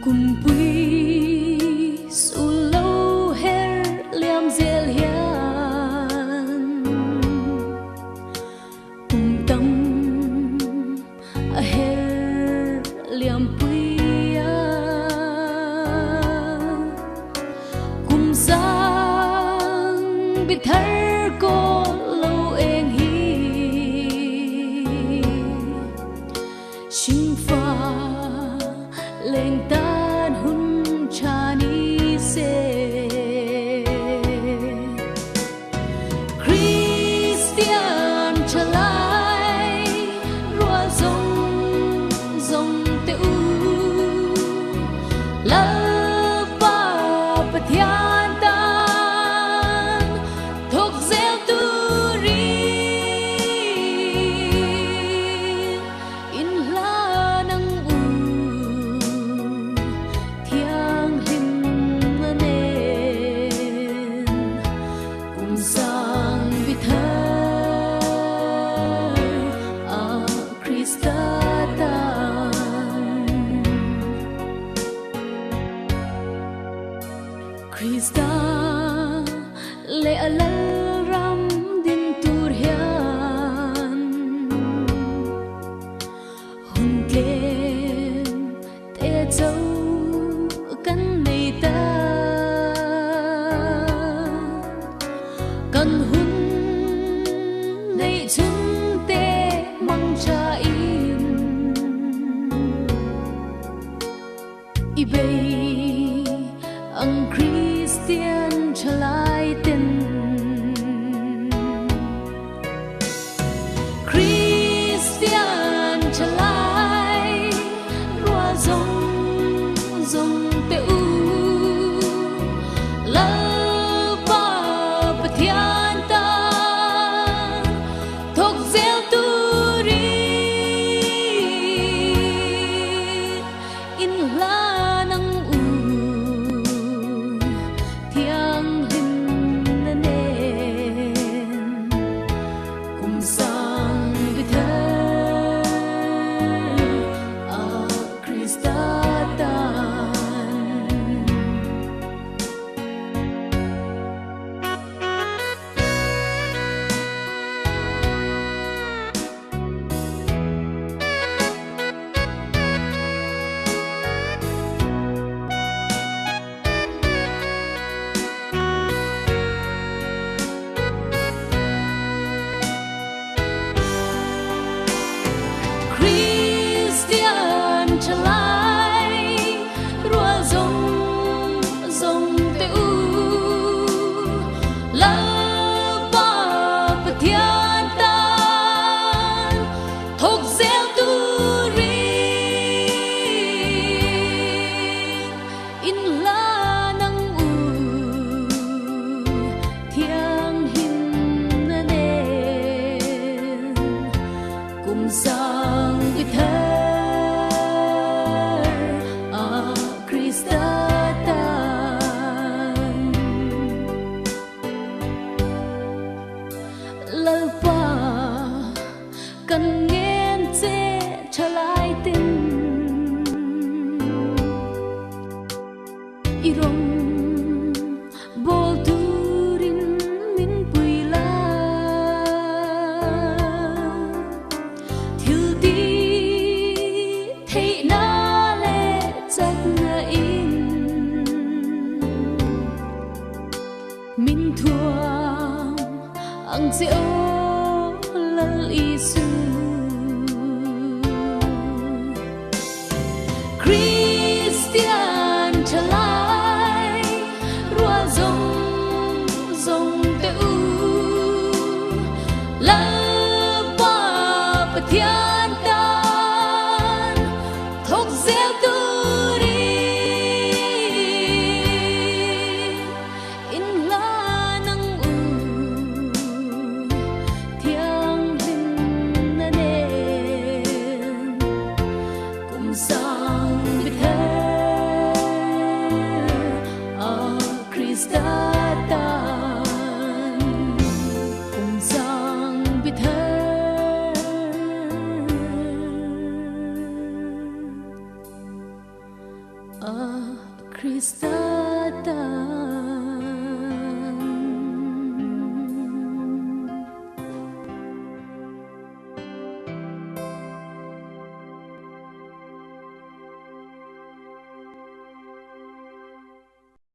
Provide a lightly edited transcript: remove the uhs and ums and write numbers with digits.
cùng quy su lâu her liam dễ hiền cùng tâm her liam quy cùng sang biết thar cô lâu em hi sinh pha lên tan hun chani se Christian trở lại rùa rong rong teu lỡ ba bát thiên tan thuộc gieo tu ri in la nang u thiang him nên cùng sang vi thar Krista tan Krista le alal ram din tur hian hun tlem te châu kan nei ta kan hun nei chung te mang cha in ibei ang Christian chalai tin Christian chalai rua rong rong teu la ba bát thiên tan thuộc gieo tu ri in la nang u thiang him nên cùng sang vi thar Krista tan Christian chalai rùa rong rong teu la ba bát thiên tan thuộc gieo tu ri in la nang u thiang him nên cùng sang vi thar Krista tan lal pa kan ngen che chalai tin irong bol turin min puila thiếu ti thấy na lệ chắc na in min thuang ang diệu lal isu Christian chalai rùa rong rong teu la ba bát thiên tan thuộc gieo tu ri in la nang u thiang him Krista ta